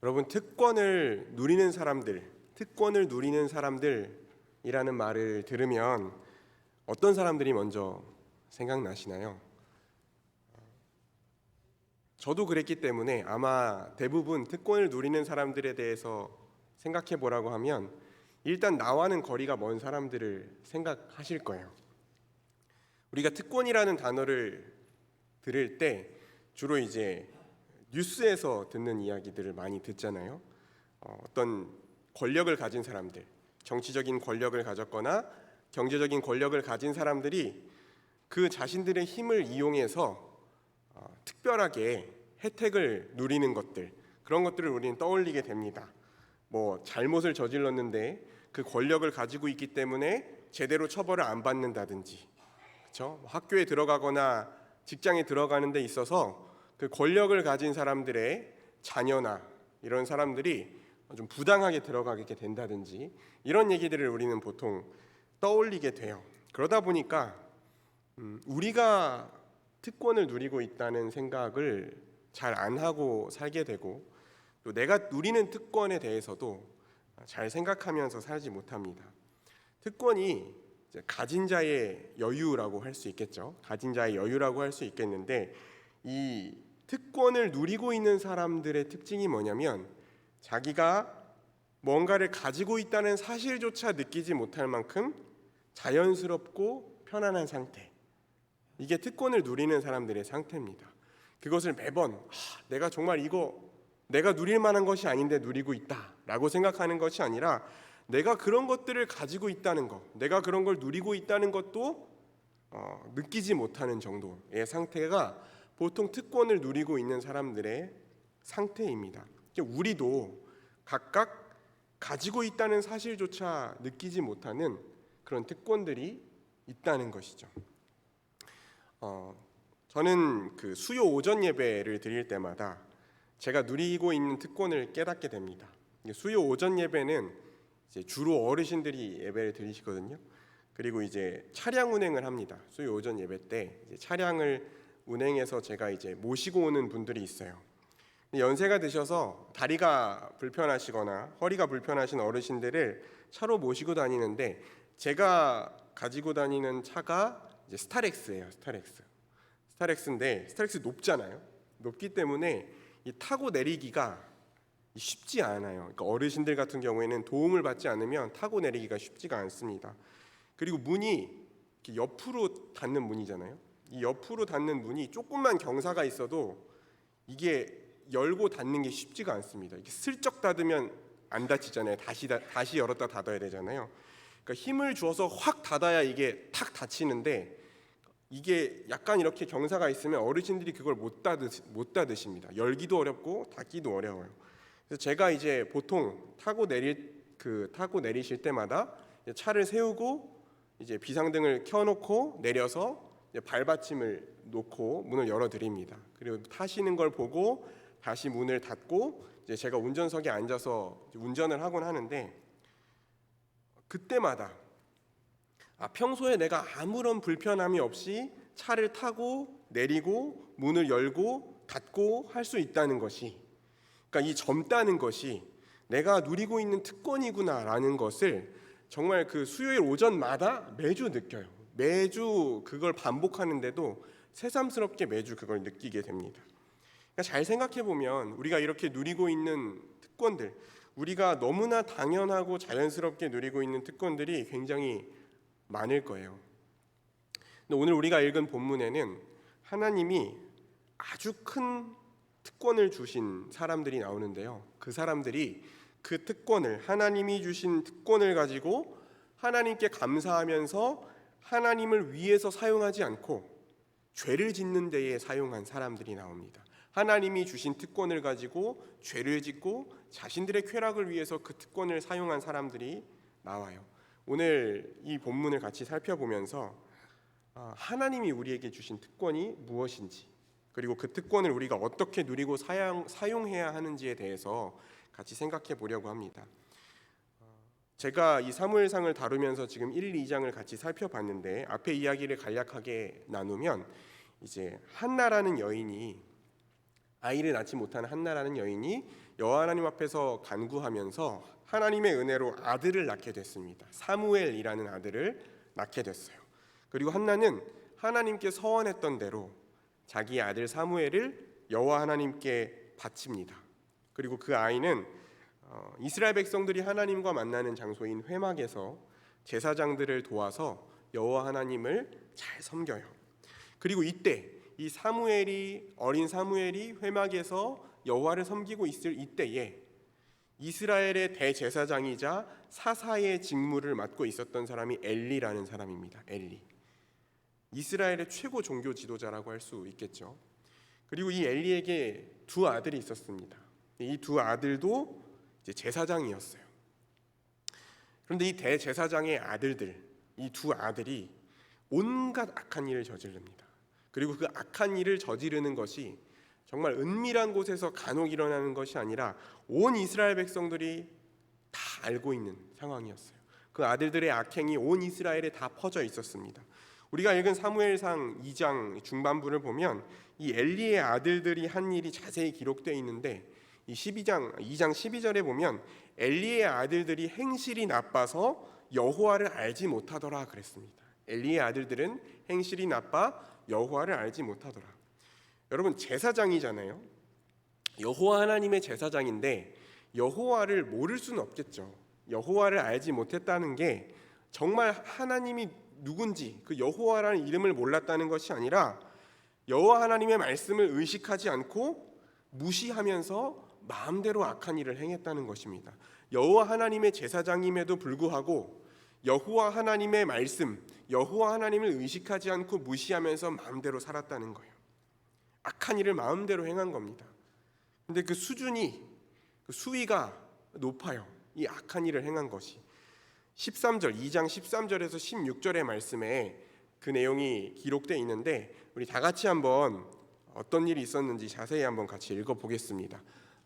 여러분, 특권을 누리는 사람들이라는 말을 들으면 어떤 사람들이 먼저 생각나시나요? 저도 그랬기 때문에 아마 대부분 특권을 누리는 사람들에 대해서 생각해 보라고 하면 일단 나와는 거리가 먼 사람들을 생각하실 거예요. 우리가 특권이라는 단어를 들을 때 주로 이제 뉴스에서 듣는 이야기들을 많이 듣잖아요. 어떤 권력을 가진 사람들, 정치적인 권력을 가졌거나 경제적인 권력을 가진 사람들이 그 자신들의 힘을 이용해서 특별하게 혜택을 누리는 것들, 그런 것들을 우리는 떠올리게 됩니다. 뭐 잘못을 저질렀는데 그 권력을 가지고 있기 때문에 제대로 처벌을 안 받는다든지, 그렇죠? 학교에 들어가거나 직장에 들어가는 데 있어서 그 권력을 가진 사람들의 자녀나 이런 사람들이 좀 부당하게 들어가게 된다든지, 이런 얘기들을 우리는 보통 떠올리게 돼요. 그러다 보니까 우리가 특권을 누리고 있다는 생각을 잘 안 하고 살게 되고, 또 내가 누리는 특권에 대해서도 잘 생각하면서 살지 못합니다. 특권이 이제 가진 자의 여유라고 할 수 있겠죠. 가진 자의 여유라고 할 수 있겠는데, 이 특권을 누리고 있는 사람들의 특징이 뭐냐면 자기가 뭔가를 가지고 있다는 사실조차 느끼지 못할 만큼 자연스럽고 편안한 상태, 이게 특권을 누리는 사람들의 상태입니다. 그것을 매번 내가 정말 이거 내가 누릴 만한 것이 아닌데 누리고 있다라고 생각하는 것이 아니라, 내가 그런 것들을 가지고 있다는 것, 내가 그런 걸 누리고 있다는 것도 느끼지 못하는 정도의 상태가 보통 특권을 누리고 있는 사람들의 상태입니다. 우리도 각각 가지고 있다는 사실조차 느끼지 못하는 그런 특권들이 있다는 것이죠. 저는 그 수요 오전 예배를 드릴 때마다 제가 누리고 있는 특권을 깨닫게 됩니다. 수요 오전 예배는 이제 주로 어르신들이 예배를 드리시거든요. 그리고 이제 차량 운행을 합니다. 수요 오전 예배 때 이제 차량을 운행해서 제가 이제 모시고 오는 분들이 있어요. 연세가 드셔서 다리가 불편하시거나 허리가 불편하신 어르신들을 차로 모시고 다니는데, 제가 가지고 다니는 차가 이제 스타렉스예요. 스타렉스인데 스타렉스 높잖아요. 높기 때문에 이 타고 내리기가 쉽지 않아요. 그러니까 어르신들 같은 경우에는 도움을 받지 않으면 타고 내리기가 쉽지가 않습니다. 그리고 문이 이렇게 옆으로 닫는 문이잖아요. 이 옆으로 닫는 문이 조금만 경사가 있어도 이게 열고 닫는 게 쉽지가 않습니다. 이게 슬쩍 닫으면 안 닫히잖아요. 다시 열었다 닫아야 되잖아요. 그러니까 힘을 주어서 확 닫아야 이게 탁 닫히는데, 이게 약간 이렇게 경사가 있으면 어르신들이 그걸 못 닫으십니다. 열기도 어렵고 닫기도 어려워요. 그래서 제가 이제 보통 타고 내리실 때마다 차를 세우고 이제 비상등을 켜놓고 내려서 발받침을 놓고 문을 열어드립니다. 그리고 타시는 걸 보고 다시 문을 닫고 이제 제가 운전석에 앉아서 운전을 하곤 하는데, 그때마다 평소에 내가 아무런 불편함이 없이 차를 타고 내리고 문을 열고 닫고 할 수 있다는 것이, 그러니까 이 젊다는 것이 내가 누리고 있는 특권이구나라는 것을 정말 그 수요일 오전마다 매주 느껴요. 매주 그걸 반복하는데도 새삼스럽게 매주 그걸 느끼게 됩니다. 그러니까 잘 생각해 보면 우리가 이렇게 누리고 있는 특권들, 우리가 너무나 당연하고 자연스럽게 누리고 있는 특권들이 굉장히 많을 거예요. 근데 오늘 우리가 읽은 본문에는 하나님이 아주 큰 특권을 주신 사람들이 나오는데요. 그 사람들이 그 특권을, 하나님이 주신 특권을 가지고 하나님께 감사하면서 하나님을 위해서 사용하지 않고 죄를 짓는 데에 사용한 사람들이 나옵니다. 하나님이 주신 특권을 가지고 죄를 짓고 자신들의 쾌락을 위해서 그 특권을 사용한 사람들이 나와요. 오늘 이 본문을 같이 살펴보면서 하나님이 우리에게 주신 특권이 무엇인지, 그리고 그 특권을 우리가 어떻게 누리고 사용해야 하는지에 대해서 같이 생각해 보려고 합니다. 제가 이 사무엘상을 다루면서 지금 1, 2장을 같이 살펴봤는데, 앞에 이야기를 간략하게 나누면 이제 한나라는 여인이, 아이를 낳지 못한 한나라는 여인이 여호와 하나님 앞에서 간구하면서 하나님의 은혜로 아들을 낳게 됐습니다. 사무엘이라는 아들을 낳게 됐어요. 그리고 한나는 하나님께 서원했던 대로 자기 아들 사무엘을 여호와 하나님께 바칩니다. 그리고 그 아이는 이스라엘 백성들이 하나님과 만나는 장소인 회막에서 제사장들을 도와서 여호와 하나님을 잘 섬겨요. 그리고 이때 이 어린 사무엘이 회막에서 여호와를 섬기고 있을 이때에 이스라엘의 대제사장이자 사사의 직무를 맡고 있었던 사람이 엘리라는 사람입니다. 엘리. 이스라엘의 최고 종교 지도자라고 할 수 있겠죠. 그리고 이 엘리에게 두 아들이 있었습니다. 이 두 아들도 이제 제사장이었어요. 그런데 이 대제사장의 아들들, 이 두 아들이 온갖 악한 일을 저지릅니다. 그리고 그 악한 일을 저지르는 것이 정말 은밀한 곳에서 간혹 일어나는 것이 아니라 온 이스라엘 백성들이 다 알고 있는 상황이었어요. 그 아들들의 악행이 온 이스라엘에 다 퍼져 있었습니다. 우리가 읽은 사무엘상 2장 중반부를 보면 이 엘리의 아들들이 한 일이 자세히 기록되어 있는데 이 2장 12절에 보면 엘리의 아들들이 행실이 나빠서 여호와를 알지 못하더라 그랬습니다. 엘리의 아들들은 행실이 나빠 여호와를 알지 못하더라. 여러분, 제사장이잖아요. 여호와 하나님의 제사장인데 여호와를 모를 수는 없겠죠. 여호와를 알지 못했다는 게 정말 하나님이 누군지 그 여호와라는 이름을 몰랐다는 것이 아니라 여호와 하나님의 말씀을 의식하지 않고 무시하면서 마음대로 악한 일을 행했다는 것입니다. 여호와 하나님의 제사장임에도 불구하고 여호와 하나님의 말씀, 여호와 하나님을 의식하지 않고 무시하면서 마음대로 살았다는 거예요. 악한 일을 마음대로 행한 겁니다. 근데 그 수위가 높아요. 이 악한 일을 행한 것이. 2장 13절에서 16절의 말씀에 그 내용이 기록되어 있는데 우리 다 같이 한번 어떤 일이 있었는지 자세히 한번 같이 읽어보겠습니다.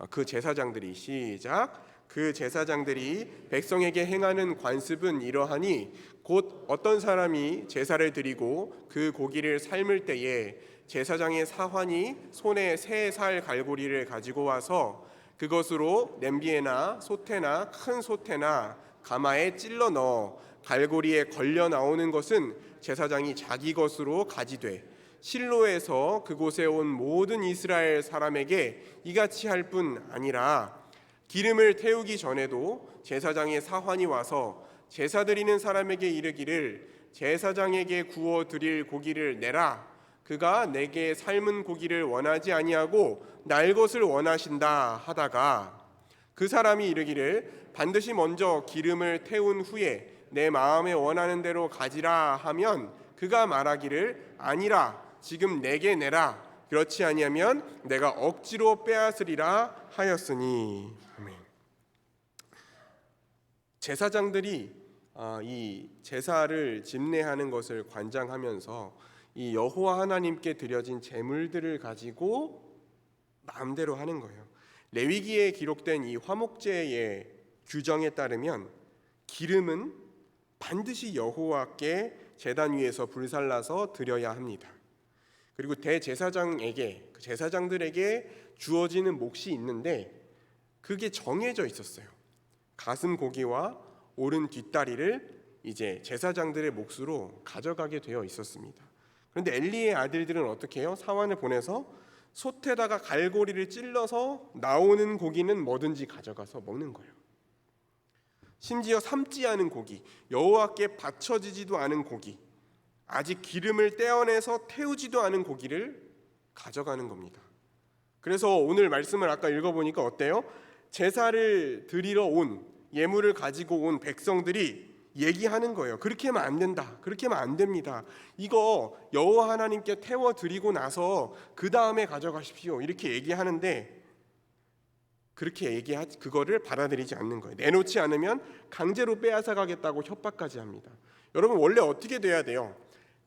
그 제사장들이 시작. 그 제사장들이 백성에게 행하는 관습은 이러하니 곧 어떤 사람이 제사를 드리고 그 고기를 삶을 때에 제사장의 사환이 손에 3살 갈고리를 가지고 와서 그것으로 냄비에나 솥에나 큰 솥에나 가마에 찔러 넣어 갈고리에 걸려 나오는 것은 제사장이 자기 것으로 가지되 실로에서 그곳에 온 모든 이스라엘 사람에게 이같이 할 뿐 아니라 기름을 태우기 전에도 제사장의 사환이 와서 제사 드리는 사람에게 이르기를 제사장에게 구워 드릴 고기를 내라. 그가 내게 삶은 고기를 원하지 아니하고 날 것을 원하신다 하다가 그 사람이 이르기를 반드시 먼저 기름을 태운 후에 내 마음에 원하는 대로 가지라 하면 그가 말하기를 아니라 지금 내게 내라. 그렇지 아니하면 내가 억지로 빼앗으리라 하였으니. 아멘. 제사장들이 이 제사를 집례하는 것을 관장하면서 이 여호와 하나님께 드려진 제물들을 가지고 마음대로 하는 거예요. 레위기에 기록된 이 화목제의 규정에 따르면 기름은 반드시 여호와께 제단 위에서 불살라서 드려야 합니다. 그리고 대제사장에게 그 제사장들에게 주어지는 몫이 있는데 그게 정해져 있었어요. 가슴 고기와 오른 뒷다리를 이제 제사장들의 몫으로 가져가게 되어 있었습니다. 그런데 엘리의 아들들은 어떻게 해요? 사환을 보내서 솥에다가 갈고리를 찔러서 나오는 고기는 뭐든지 가져가서 먹는 거예요. 심지어 삶지 않은 고기, 여호와께 바쳐지지도 않은 고기, 아직 기름을 떼어내서 태우지도 않은 고기를 가져가는 겁니다. 그래서 오늘 말씀을 아까 읽어보니까 어때요? 제사를 드리러 온, 예물을 가지고 온 백성들이 얘기하는 거예요. 그렇게 하면 안 된다. 그렇게 하면 안 됩니다. 이거 여호와 하나님께 태워 드리고 나서 그 다음에 가져가십시오. 이렇게 얘기하는데 그거를 받아들이지 않는 거예요. 내놓지 않으면 강제로 빼앗아 가겠다고 협박까지 합니다. 여러분, 원래 어떻게 돼야 돼요?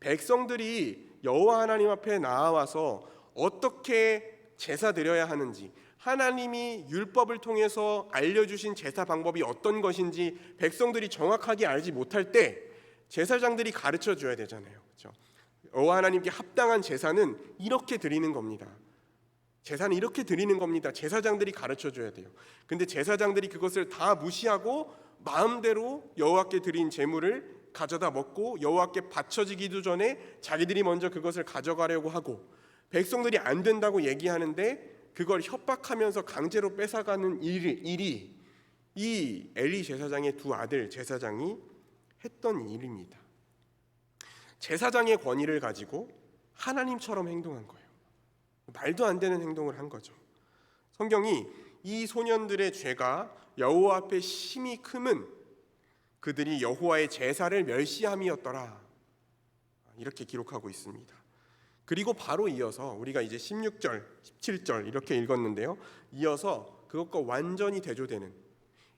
백성들이 여호와 하나님 앞에 나와서 어떻게 제사 드려야 하는지, 하나님이 율법을 통해서 알려주신 제사 방법이 어떤 것인지 백성들이 정확하게 알지 못할 때 제사장들이 가르쳐 줘야 되잖아요. 그렇죠? 여호와 하나님께 합당한 제사는 이렇게 드리는 겁니다. 제사는 이렇게 드리는 겁니다. 제사장들이 가르쳐 줘야 돼요. 근데 제사장들이 그것을 다 무시하고 마음대로 여호와께 드린 제물을 가져다 먹고 여호와께 바쳐지기도 전에 자기들이 먼저 그것을 가져가려고 하고, 백성들이 안 된다고 얘기하는데 그걸 협박하면서 강제로 뺏어가는 일이 이 엘리 제사장의 두 아들 제사장이 했던 일입니다. 제사장의 권위를 가지고 하나님처럼 행동한 거예요. 말도 안 되는 행동을 한 거죠. 성경이 이 소년들의 죄가 여호와 앞에 심히 크면 그들이 여호와의 제사를 멸시함이었더라, 이렇게 기록하고 있습니다. 그리고 바로 이어서 우리가 이제 16절, 17절 이렇게 읽었는데요. 이어서 그것과 완전히 대조되는,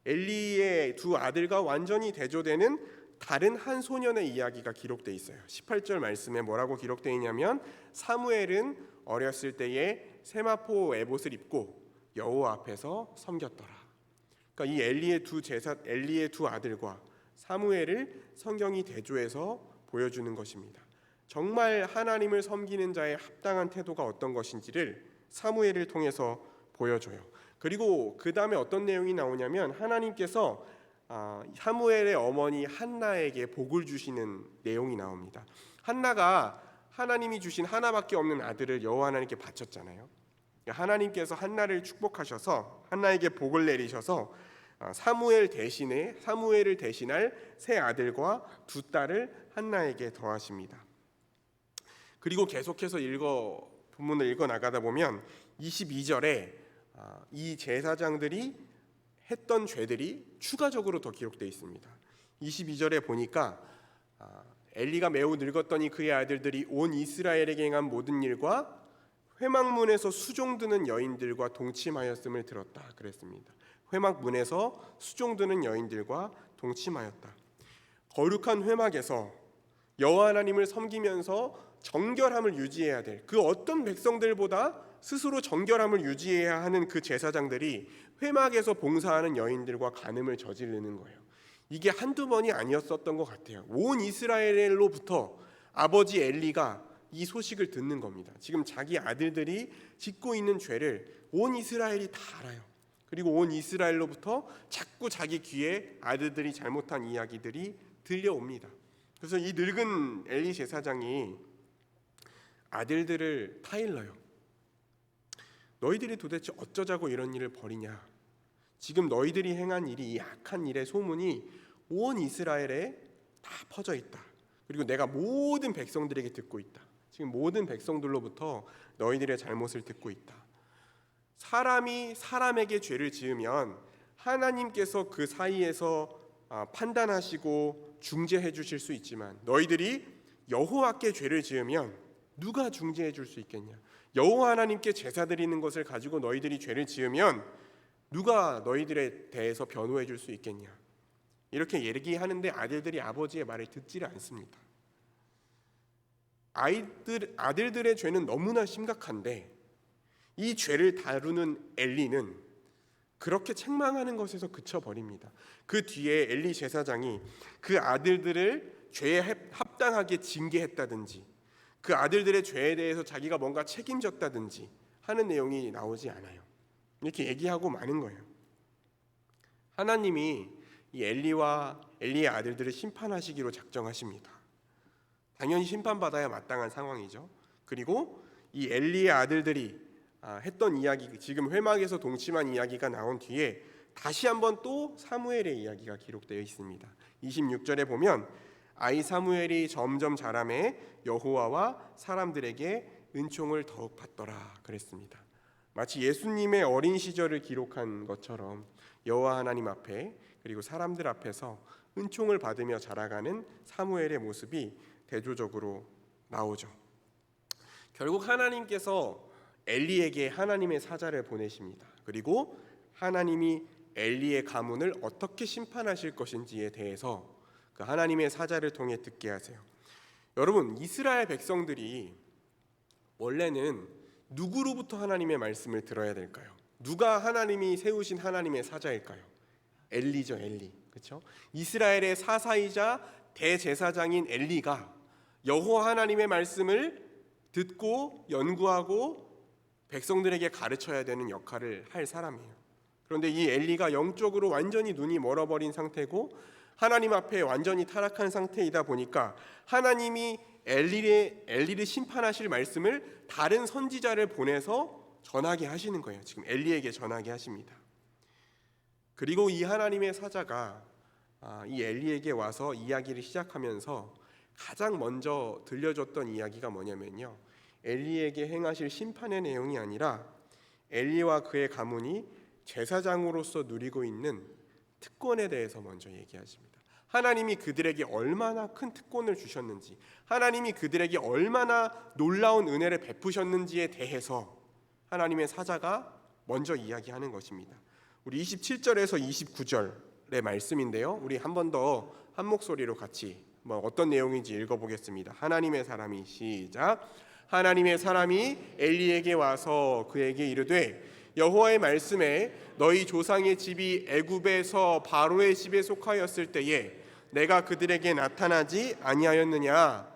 엘리의 두 아들과 완전히 대조되는 다른 한 소년의 이야기가 기록되어 있어요. 18절 말씀에 뭐라고 기록되어 있냐면, 사무엘은 어렸을 때에 세마포 에봇을 입고 여호와 앞에서 섬겼더라. 그러니까 이 엘리의 두 아들과 사무엘을 성경이 대조해서 보여주는 것입니다. 정말 하나님을 섬기는 자의 합당한 태도가 어떤 것인지를 사무엘을 통해서 보여줘요. 그리고 그 다음에 어떤 내용이 나오냐면, 하나님께서 사무엘의 어머니 한나에게 복을 주시는 내용이 나옵니다. 한나가 하나님이 주신 하나밖에 없는 아들을 여호와 하나님께 바쳤잖아요. 하나님께서 한나를 축복하셔서 한나에게 복을 내리셔서 사무엘을 대신할 세 아들과 두 딸을 한나에게 더하십니다. 그리고 계속해서 본문을 읽어 나가다 보면 22절에 이 제사장들이 했던 죄들이 추가적으로 더 기록되어 있습니다. 22절에 보니까 엘리가 매우 늙었더니 그의 아들들이 온 이스라엘에게 행한 모든 일과 회막문에서 수종드는 여인들과 동침하였음을 들었다 그랬습니다. 회막문에서 수종드는 여인들과 동침하였다. 거룩한 회막에서 여호와 하나님을 섬기면서 정결함을 유지해야 될 그 어떤 백성들보다 스스로 정결함을 유지해야 하는 그 제사장들이 회막에서 봉사하는 여인들과 간음을 저지르는 거예요. 이게 한두 번이 아니었었던 것 같아요. 온 이스라엘로부터 아버지 엘리가 이 소식을 듣는 겁니다. 지금 자기 아들들이 짓고 있는 죄를 온 이스라엘이 다 알아요. 그리고 온 이스라엘로부터 자꾸 자기 귀에 아들들이 잘못한 이야기들이 들려옵니다. 그래서 이 늙은 엘리 제사장이 아들들을 타일러요. 너희들이 도대체 어쩌자고 이런 일을 벌이냐. 지금 너희들이 행한 일이, 이 악한 일의 소문이 온 이스라엘에 다 퍼져 있다. 그리고 내가 모든 백성들에게 듣고 있다. 지금 모든 백성들로부터 너희들의 잘못을 듣고 있다. 사람이 사람에게 죄를 지으면 하나님께서 그 사이에서 판단하시고 중재해 주실 수 있지만, 너희들이 여호와께 죄를 지으면 누가 중재해 줄 수 있겠냐. 여호와 하나님께 제사 드리는 것을 가지고 너희들이 죄를 지으면 누가 너희들에 대해서 변호해 줄 수 있겠냐. 이렇게 얘기하는데 아들들이 아버지의 말을 듣지를 않습니다. 아들들의 죄는 너무나 심각한데 이 죄를 다루는 엘리는 그렇게 책망하는 것에서 그쳐버립니다. 그 뒤에 엘리 제사장이 그 아들들을 죄에 합당하게 징계했다든지 그 아들들의 죄에 대해서 자기가 뭔가 책임졌다든지 하는 내용이 나오지 않아요. 이렇게 얘기하고 마는 거예요. 하나님이 이 엘리와 엘리의 아들들을 심판하시기로 작정하십니다. 당연히 심판받아야 마땅한 상황이죠. 그리고 이 엘리의 아들들이 했던 이야기, 지금 회막에서 동침한 이야기가 나온 뒤에 다시 한번 또 사무엘의 이야기가 기록되어 있습니다. 26절에 보면 아이 사무엘이 점점 자라매 여호와와 사람들에게 은총을 더욱 받더라 그랬습니다. 마치 예수님의 어린 시절을 기록한 것처럼 여호와 하나님 앞에 그리고 사람들 앞에서 은총을 받으며 자라가는 사무엘의 모습이 대조적으로 나오죠. 결국 하나님께서 엘리에게 하나님의 사자를 보내십니다. 그리고 하나님이 엘리의 가문을 어떻게 심판하실 것인지에 대해서 그 하나님의 사자를 통해 듣게 하세요. 여러분, 이스라엘 백성들이 원래는 누구로부터 하나님의 말씀을 들어야 될까요? 누가 하나님이 세우신 하나님의 사자일까요? 엘리죠, 엘리. 그렇죠? 이스라엘의 사사이자 대제사장인 엘리가 여호와 하나님의 말씀을 듣고 연구하고 백성들에게 가르쳐야 되는 역할을 할 사람이에요. 그런데 이 엘리가 영적으로 완전히 눈이 멀어버린 상태고 하나님 앞에 완전히 타락한 상태이다 보니까 하나님이 엘리를 심판하실 말씀을 다른 선지자를 보내서 전하게 하시는 거예요. 지금 엘리에게 전하게 하십니다. 그리고 이 하나님의 사자가 이 엘리에게 와서 이야기를 시작하면서 가장 먼저 들려줬던 이야기가 뭐냐면요, 엘리에게 행하실 심판의 내용이 아니라 엘리와 그의 가문이 제사장으로서 누리고 있는 특권에 대해서 먼저 얘기하십니다. 하나님이 그들에게 얼마나 큰 특권을 주셨는지, 하나님이 그들에게 얼마나 놀라운 은혜를 베푸셨는지에 대해서 하나님의 사자가 먼저 이야기하는 것입니다. 우리 27절에서 29절의 말씀인데요, 우리 한 번 더 한 목소리로 같이 어떤 내용인지 읽어보겠습니다. 하나님의 사람이, 시작. 하나님의 사람이 엘리에게 와서 그에게 이르되 여호와의 말씀에 너희 조상의 집이 애굽에서 바로의 집에 속하였을 때에 내가 그들에게 나타나지 아니하였느냐?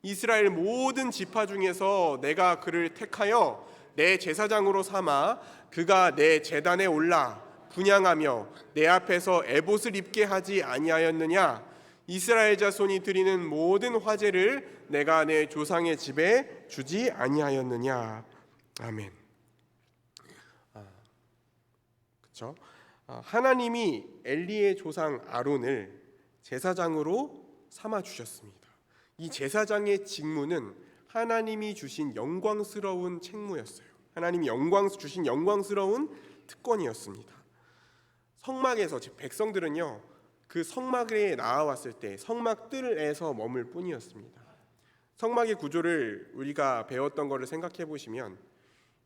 이스라엘 모든 지파 중에서 내가 그를 택하여 내 제사장으로 삼아 그가 내 제단에 올라 분향하며 내 앞에서 에봇을 입게 하지 아니하였느냐? 이스라엘 자손이 드리는 모든 화제를 내가 내 조상의 집에 주지 아니하였느냐? 아멘. 그렇죠? 하나님이 엘리의 조상 아론을 제사장으로 삼아 주셨습니다. 이 제사장의 직무는 하나님이 주신 영광스러운 책무였어요. 하나님이 주신 영광스러운 특권이었습니다. 성막에서 백성들은요, 그 성막에 나와왔을 때 성막 뜰에서 머물 뿐이었습니다. 성막의 구조를 우리가 배웠던 것을 생각해 보시면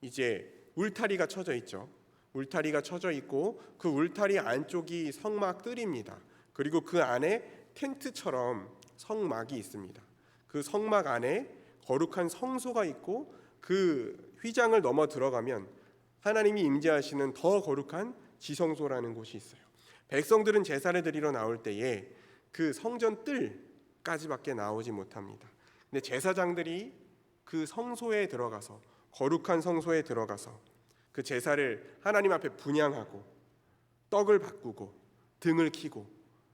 이제 울타리가 쳐져 있죠. 울타리가 쳐져 있고 그 울타리 안쪽이 성막 뜰입니다. 그리고 그 안에 텐트처럼 성막이 있습니다. 그 성막 안에 거룩한 성소가 있고 그 휘장을 넘어 들어가면 하나님이 임재하시는 더 거룩한 지성소라는 곳이 있어요. 백성들은 제사를 드리러 나올 때에 그 성전 뜰까지밖에 나오지 못합니다. 근데 제사장들이 그 성소에 들어가서, 거룩한 성소에 들어가서 그 제사를 하나님 앞에 분향하고 떡을 바꾸고 등을 켜고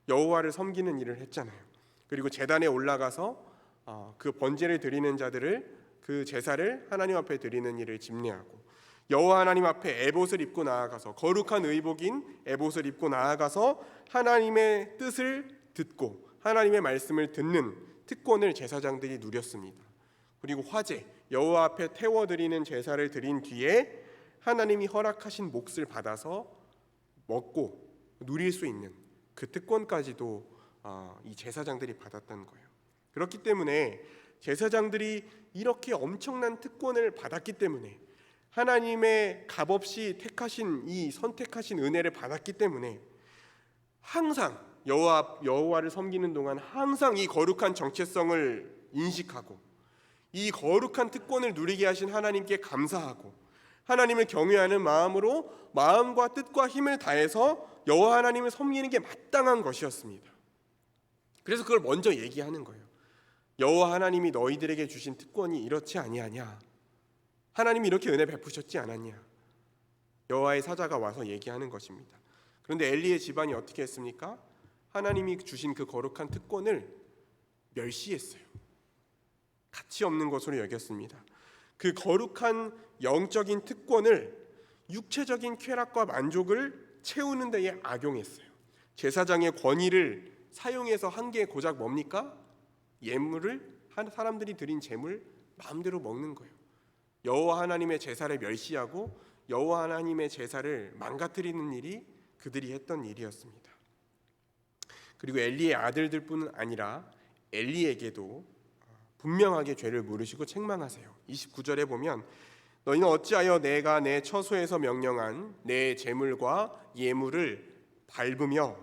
여호와를 섬기는 일을 했잖아요. 그리고 제단에 올라가서 그 번제를 드리는 자들을, 그 제사를 하나님 앞에 드리는 일을 집례하고 여호와 하나님 앞에 에봇을 입고 나아가서, 거룩한 의복인 에봇을 입고 나아가서 하나님의 뜻을 듣고 하나님의 말씀을 듣는 특권을 제사장들이 누렸습니다. 그리고 화제, 여호와 앞에 태워드리는 제사를 드린 뒤에 하나님이 허락하신 몫을 받아서 먹고 누릴 수 있는 그 특권까지도 이 제사장들이 받았다는 거예요. 그렇기 때문에 제사장들이 이렇게 엄청난 특권을 받았기 때문에, 하나님의 값없이 선택하신 은혜를 받았기 때문에 항상 여호와를 섬기는 동안 항상 이 거룩한 정체성을 인식하고 이 거룩한 특권을 누리게 하신 하나님께 감사하고 하나님을 경외하는 마음으로 마음과 뜻과 힘을 다해서 여호와 하나님을 섬기는 게 마땅한 것이었습니다. 그래서 그걸 먼저 얘기하는 거예요. 여호와 하나님이 너희들에게 주신 특권이 이렇지 아니하냐? 하나님이 이렇게 은혜 베푸셨지 않았냐? 여호와의 사자가 와서 얘기하는 것입니다. 그런데 엘리의 집안이 어떻게 했습니까? 하나님이 주신 그 거룩한 특권을 멸시했어요. 가치 없는 것으로 여겼습니다. 그 거룩한 영적인 특권을 육체적인 쾌락과 만족을 채우는 데에 악용했어요. 제사장의 권위를 사용해서 한 게 고작 뭡니까? 예물을, 사람들이 드린 제물 마음대로 먹는 거예요. 여호와 하나님의 제사를 멸시하고 여호와 하나님의 제사를 망가뜨리는 일이 그들이 했던 일이었습니다. 그리고 엘리의 아들들뿐은 아니라 엘리에게도 분명하게 죄를 물으시고 책망하세요. 29절에 보면 너희는 어찌하여 내가 내 처소에서 명령한 내 제물과 예물을 밟으며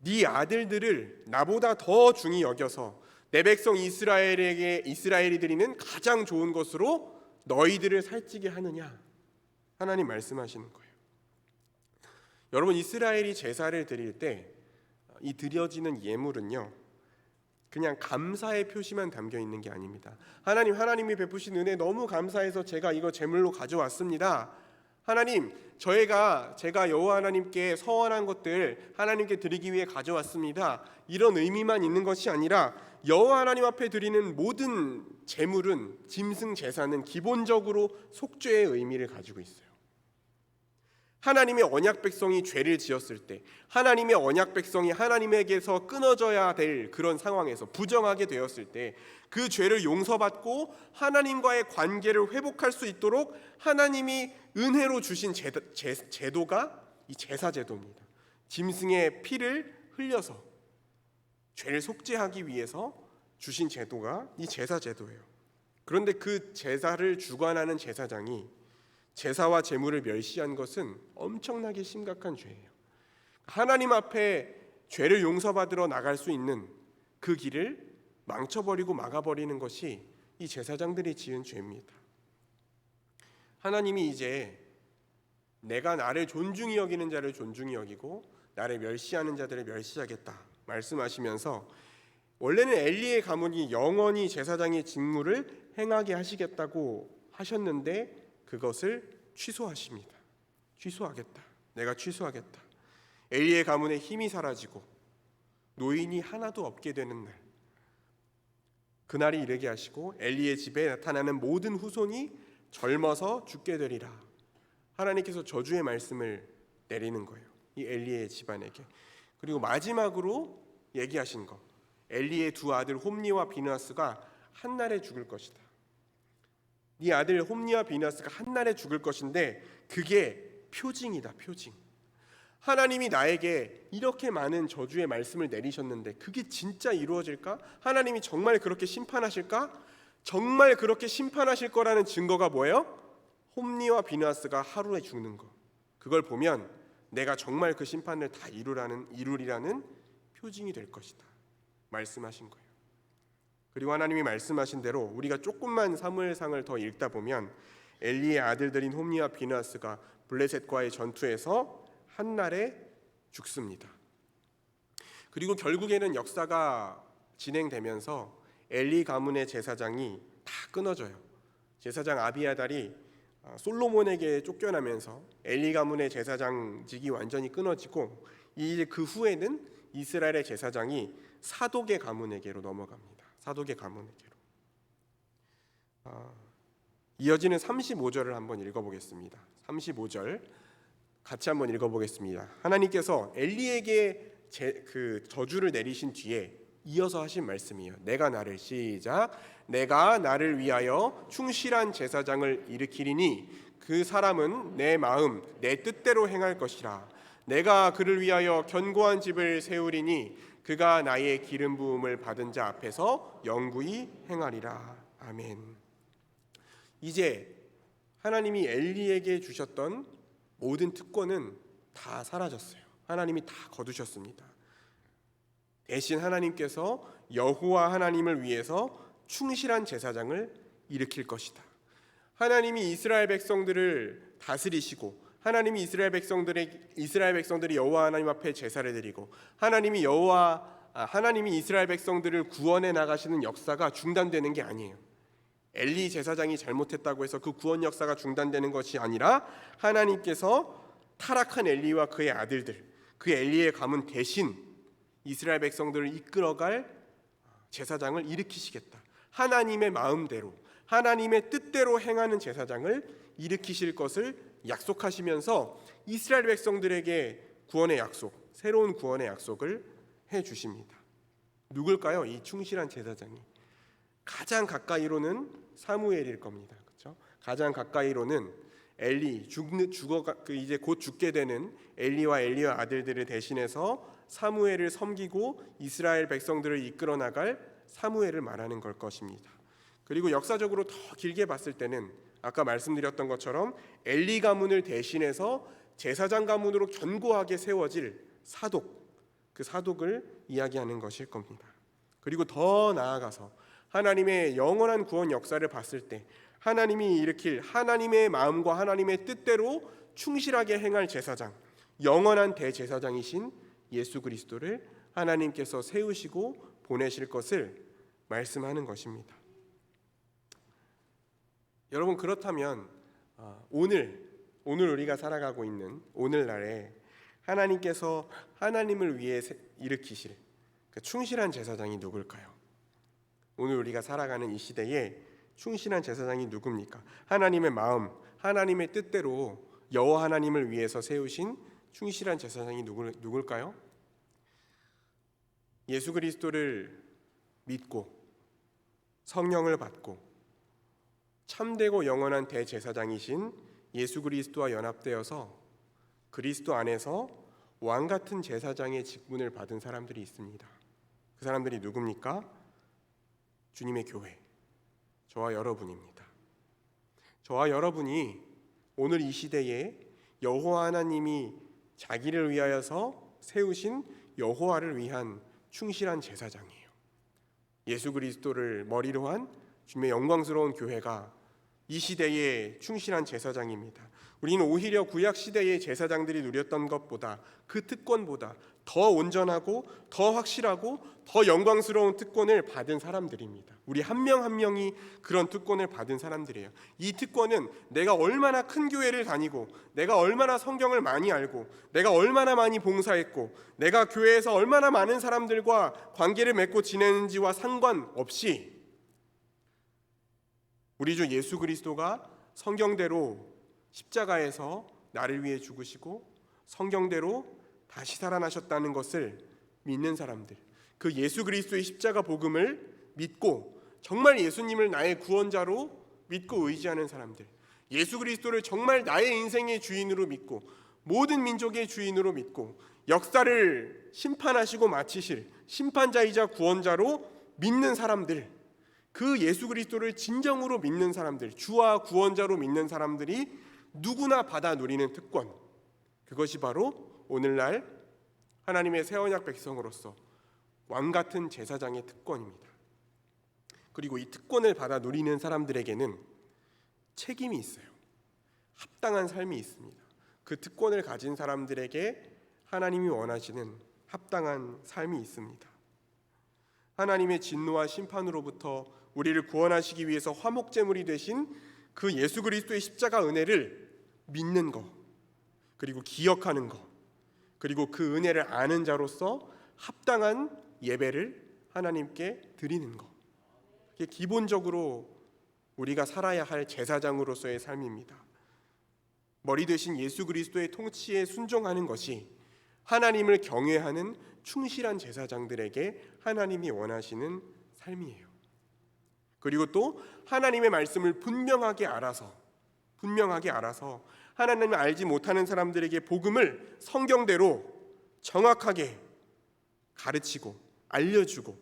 네 아들들을 나보다 더 중히 여겨서 내 백성 이스라엘이 드리는 가장 좋은 것으로 너희들을 살찌게 하느냐? 하나님 말씀하시는 거예요. 여러분, 이스라엘이 제사를 드릴 때 이 드려지는 예물은요, 그냥 감사의 표시만 담겨 있는 게 아닙니다. 하나님이 베푸신 은혜 너무 감사해서 제가 이거 제물로 가져왔습니다. 하나님, 제가 여호와 하나님께 서원한 것들 하나님께 드리기 위해 가져왔습니다. 이런 의미만 있는 것이 아니라 여호와 하나님 앞에 드리는 모든 제물은, 짐승 제사는 기본적으로 속죄의 의미를 가지고 있어요. 하나님의 언약 백성이 죄를 지었을 때, 하나님의 언약 백성이 하나님에게서 끊어져야 될 그런 상황에서 부정하게 되었을 때, 그 죄를 용서받고 하나님과의 관계를 회복할 수 있도록 하나님이 은혜로 주신 제도가 이 제사 제도입니다. 짐승의 피를 흘려서 죄를 속죄하기 위해서 주신 제도가 이 제사 제도예요. 그런데 그 제사를 주관하는 제사장이 제사와 제물을 멸시한 것은 엄청나게 심각한 죄예요. 하나님 앞에 죄를 용서받으러 나갈 수 있는 그 길을 망쳐버리고 막아버리는 것이 이 제사장들이 지은 죄입니다. 하나님이 이제 내가 나를 존중히 여기는 자를 존중히 여기고 나를 멸시하는 자들을 멸시하겠다 말씀하시면서, 원래는 엘리의 가문이 영원히 제사장의 직무를 행하게 하시겠다고 하셨는데 그것을 취소하십니다. 취소하겠다. 내가 취소하겠다. 엘리의 가문의 힘이 사라지고 노인이 하나도 없게 되는 날, 그날이 이르게 하시고 엘리의 집에 나타나는 모든 후손이 젊어서 죽게 되리라. 하나님께서 저주의 말씀을 내리는 거예요, 이 엘리의 집안에게. 그리고 마지막으로 얘기하신 거, 엘리의 두 아들 홈니와 비느하스가 한날에 죽을 것이다. 네 아들 홈니와 비느하스가 한날에 죽을 것인데 그게 표징이다, 표징. 하나님이 나에게 이렇게 많은 저주의 말씀을 내리셨는데 그게 진짜 이루어질까? 하나님이 정말 그렇게 심판하실까? 정말 그렇게 심판하실 거라는 증거가 뭐예요? 홈니와 비느하스가 하루에 죽는 거. 그걸 보면 내가 정말 그 심판을 다 이루리라는 표징이 될 것이다 말씀하신 거예요. 그리고 하나님이 말씀하신 대로 우리가 조금만 사무엘상을 더 읽다 보면 엘리의 아들들인 홈니와 비느하스가 블레셋과의 전투에서 한날에 죽습니다. 그리고 결국에는 역사가 진행되면서 엘리 가문의 제사장이 다 끊어져요. 제사장 아비아달이 솔로몬에게 쫓겨나면서 엘리 가문의 제사장직이 완전히 끊어지고, 이제 그 후에는 이스라엘의 제사장이 사독의 가문에게로 넘어갑니다. 사독의 가문에게로. 이어지는 35절을 한번 읽어보겠습니다. 35절 같이 한번 읽어보겠습니다. 하나님께서 엘리에게 그 저주를 내리신 뒤에 이어서 하신 말씀이에요. 내가 나를 위하여 충실한 제사장을 일으키리니 그 사람은 내 마음 내 뜻대로 행할 것이라. 내가 그를 위하여 견고한 집을 세우리니 그가 나의 기름 부음을 받은 자 앞에서 영구히 행하리라. 아멘. 이제 하나님이 엘리에게 주셨던 모든 특권은 다 사라졌어요. 하나님이 다 거두셨습니다. 대신 하나님께서 여호와 하나님을 위해서 충실한 제사장을 일으킬 것이다. 하나님이 이스라엘 백성들을 다스리시고, 하나님이 이스라엘 백성들이 여호와 하나님 앞에 제사를 드리고, 하나님이 이스라엘 백성들을 구원해 나가시는 역사가 중단되는 게 아니에요. 엘리 제사장이 잘못했다고 해서 그 구원 역사가 중단되는 것이 아니라 하나님께서 타락한 엘리와 그의 아들들, 그 엘리의 가문 대신 이스라엘 백성들을 이끌어갈 제사장을 일으키시겠다. 하나님의 마음대로, 하나님의 뜻대로 행하는 제사장을 일으키실 것을 약속하시면서 이스라엘 백성들에게 구원의 약속, 새로운 구원의 약속을 해주십니다. 누굴까요? 이 충실한 제사장이. 가장 가까이로는 사무엘일 겁니다. 그렇죠? 가장 가까이로는 엘리, 이제 곧 죽게 되는 엘리와 아들들을 대신해서 사무엘을 섬기고 이스라엘 백성들을 이끌어 나갈 사무엘을 말하는 걸 것입니다. 그리고 역사적으로 더 길게 봤을 때는 아까 말씀드렸던 것처럼 엘리 가문을 대신해서 제사장 가문으로 견고하게 세워질 사독, 그 사독을 이야기하는 것일 겁니다. 그리고 더 나아가서 하나님의 영원한 구원 역사를 봤을 때 하나님이 일으킬 하나님의 마음과 하나님의 뜻대로 충실하게 행할 제사장, 영원한 대제사장이신 예수 그리스도를 하나님께서 세우시고 보내실 것을 말씀하는 것입니다. 여러분, 그렇다면 오늘 우리가 살아가고 있는 오늘날에 하나님께서 하나님을 위해 일으키실 그 충실한 제사장이 누굴까요? 오늘 우리가 살아가는 이 시대에 충실한 제사장이 누굽니까? 하나님의 마음, 하나님의 뜻대로 여호와 하나님을 위해서 세우신 충실한 제사장이 누굴까요? 예수 그리스도를 믿고 성령을 받고 참되고 영원한 대제사장이신 예수 그리스도와 연합되어서 그리스도 안에서 왕 같은 제사장의 직분을 받은 사람들이 있습니다. 그 사람들이 누굽니까? 주님의 교회, 저와 여러분입니다. 저와 여러분이 오늘 이 시대에 여호와 하나님이 자기를 위하여서 세우신 여호와를 위한 충실한 제사장이에요. 예수 그리스도를 머리로 한 주님의 영광스러운 교회가 이 시대의 충실한 제사장입니다. 우리는 오히려 구약 시대의 제사장들이 누렸던 것보다, 그 특권보다 더 온전하고 더 확실하고 더 영광스러운 특권을 받은 사람들입니다. 우리 한 명 한 명이 그런 특권을 받은 사람들이에요. 이 특권은 내가 얼마나 큰 교회를 다니고, 내가 얼마나 성경을 많이 알고, 내가 얼마나 많이 봉사했고, 내가 교회에서 얼마나 많은 사람들과 관계를 맺고 지내는지와 상관없이 우리 주 예수 그리스도가 성경대로 십자가에서 나를 위해 죽으시고 성경대로 다시 살아나셨다는 것을 믿는 사람들, 그 예수 그리스도의 십자가 복음을 믿고 정말 예수님을 나의 구원자로 믿고 의지하는 사람들, 예수 그리스도를 정말 나의 인생의 주인으로 믿고 모든 민족의 주인으로 믿고 역사를 심판하시고 마치실 심판자이자 구원자로 믿는 사람들, 그 예수 그리스도를 진정으로 믿는 사람들, 주와 구원자로 믿는 사람들이 누구나 받아 누리는 특권, 그것이 바로 오늘날 하나님의 새 언약 백성으로서 왕 같은 제사장의 특권입니다. 그리고 이 특권을 받아 누리는 사람들에게는 책임이 있어요. 합당한 삶이 있습니다. 그 특권을 가진 사람들에게 하나님이 원하시는 합당한 삶이 있습니다. 하나님의 진노와 심판으로부터 우리를 구원하시기 위해서 화목제물이 되신 그 예수 그리스도의 십자가 은혜를 믿는 것, 그리고 기억하는 것, 그리고 그 은혜를 아는 자로서 합당한 예배를 하나님께 드리는 것, 이게 기본적으로 우리가 살아야 할 제사장으로서의 삶입니다. 머리 되신 예수 그리스도의 통치에 순종하는 것이 하나님을 경외하는 충실한 제사장들에게 하나님이 원하시는 삶이에요. 그리고 또 하나님의 말씀을 분명하게 알아서 하나님을 알지 못하는 사람들에게 복음을 성경대로 정확하게 가르치고 알려주고,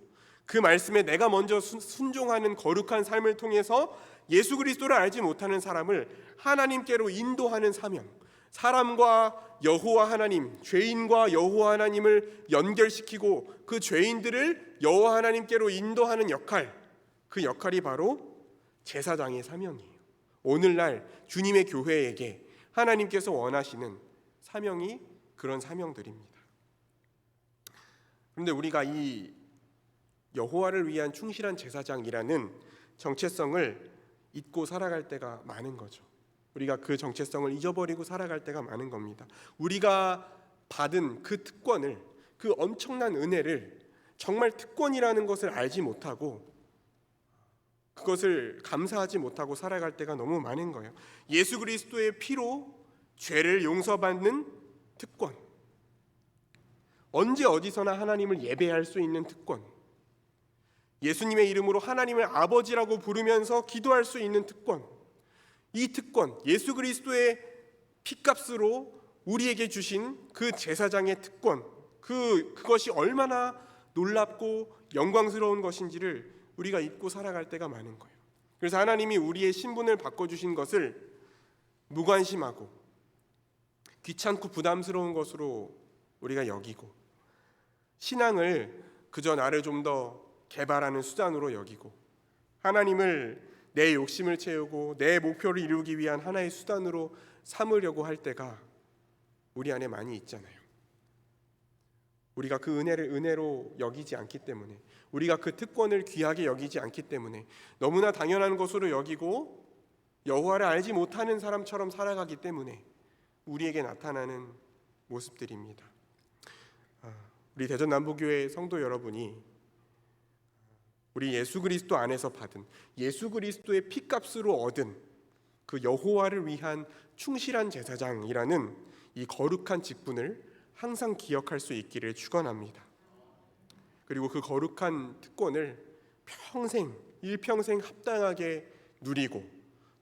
그 말씀에 내가 먼저 순종하는 거룩한 삶을 통해서 예수 그리스도를 알지 못하는 사람을 하나님께로 인도하는 사명, 사람과 여호와 하나님, 죄인과 여호와 하나님을 연결시키고 그 죄인들을 여호와 하나님께로 인도하는 역할, 그 역할이 바로 제사장의 사명이에요. 오늘날 주님의 교회에게 하나님께서 원하시는 사명이 그런 사명들입니다. 그런데 우리가 이 여호와를 위한 충실한 제사장이라는 정체성을 잊고 살아갈 때가 많은 거죠. 우리가 그 정체성을 잊어버리고 살아갈 때가 많은 겁니다. 우리가 받은 그 특권을, 그 엄청난 은혜를 정말 특권이라는 것을 알지 못하고 그것을 감사하지 못하고 살아갈 때가 너무 많은 거예요. 예수 그리스도의 피로 죄를 용서받는 특권, 언제 어디서나 하나님을 예배할 수 있는 특권, 예수님의 이름으로 하나님을 아버지라고 부르면서 기도할 수 있는 특권, 이 특권, 예수 그리스도의 피값으로 우리에게 주신 그 제사장의 특권, 그것이 얼마나 놀랍고 영광스러운 것인지를 우리가 잊고 살아갈 때가 많은 거예요. 그래서 하나님이 우리의 신분을 바꿔주신 것을 무관심하고 귀찮고 부담스러운 것으로 우리가 여기고, 신앙을 그저 나를 좀 더 개발하는 수단으로 여기고, 하나님을 내 욕심을 채우고 내 목표를 이루기 위한 하나의 수단으로 삼으려고 할 때가 우리 안에 많이 있잖아요. 우리가 그 은혜를 은혜로 여기지 않기 때문에, 우리가 그 특권을 귀하게 여기지 않기 때문에, 너무나 당연한 것으로 여기고 여호와를 알지 못하는 사람처럼 살아가기 때문에 우리에게 나타나는 모습들입니다. 우리 대전 남부교회 성도 여러분이 우리 예수 그리스도 안에서 받은, 예수 그리스도의 피값으로 얻은 그 여호와를 위한 충실한 제사장이라는 이 거룩한 직분을 항상 기억할 수 있기를 축원합니다. 그리고 그 거룩한 특권을 일평생 합당하게 누리고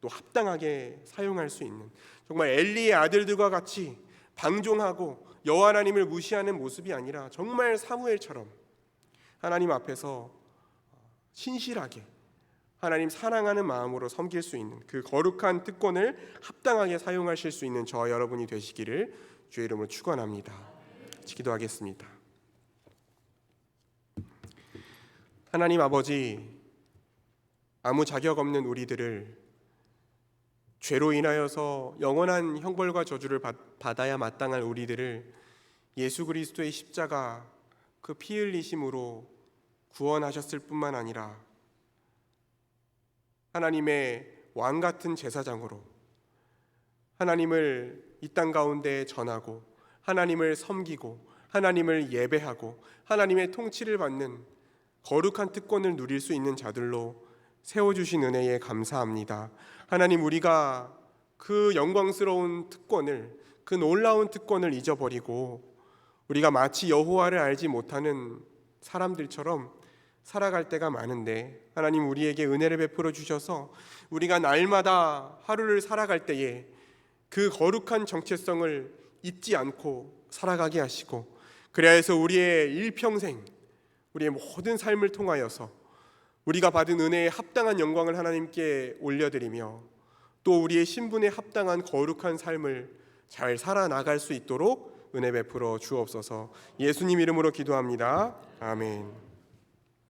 또 합당하게 사용할 수 있는, 정말 엘리의 아들들과 같이 방종하고 여호와 하나님을 무시하는 모습이 아니라 정말 사무엘처럼 하나님 앞에서 신실하게 하나님 사랑하는 마음으로 섬길 수 있는 그 거룩한 특권을 합당하게 사용하실 수 있는 저와 여러분이 되시기를 주의 이름으로 축원합니다. 기도하겠습니다. 하나님 아버지, 아무 자격 없는 우리들을, 죄로 인하여서 영원한 형벌과 저주를 받아야 마땅할 우리들을 예수 그리스도의 십자가 그 피 흘리심으로 구원하셨을 뿐만 아니라 하나님의 왕 같은 제사장으로 하나님을 이 땅 가운데 전하고 하나님을 섬기고 하나님을 예배하고 하나님의 통치를 받는 거룩한 특권을 누릴 수 있는 자들로 세워주신 은혜에 감사합니다. 하나님, 우리가 그 영광스러운 특권을, 그 놀라운 특권을 잊어버리고 우리가 마치 여호와를 알지 못하는 사람들처럼 살아갈 때가 많은데, 하나님 우리에게 은혜를 베풀어 주셔서 우리가 날마다 하루를 살아갈 때에 그 거룩한 정체성을 잊지 않고 살아가게 하시고, 그래야 해서 우리의 일평생, 우리의 모든 삶을 통하여서 우리가 받은 은혜에 합당한 영광을 하나님께 올려드리며 또 우리의 신분에 합당한 거룩한 삶을 잘 살아나갈 수 있도록 은혜 베풀어 주옵소서. 예수님 이름으로 기도합니다. 아멘.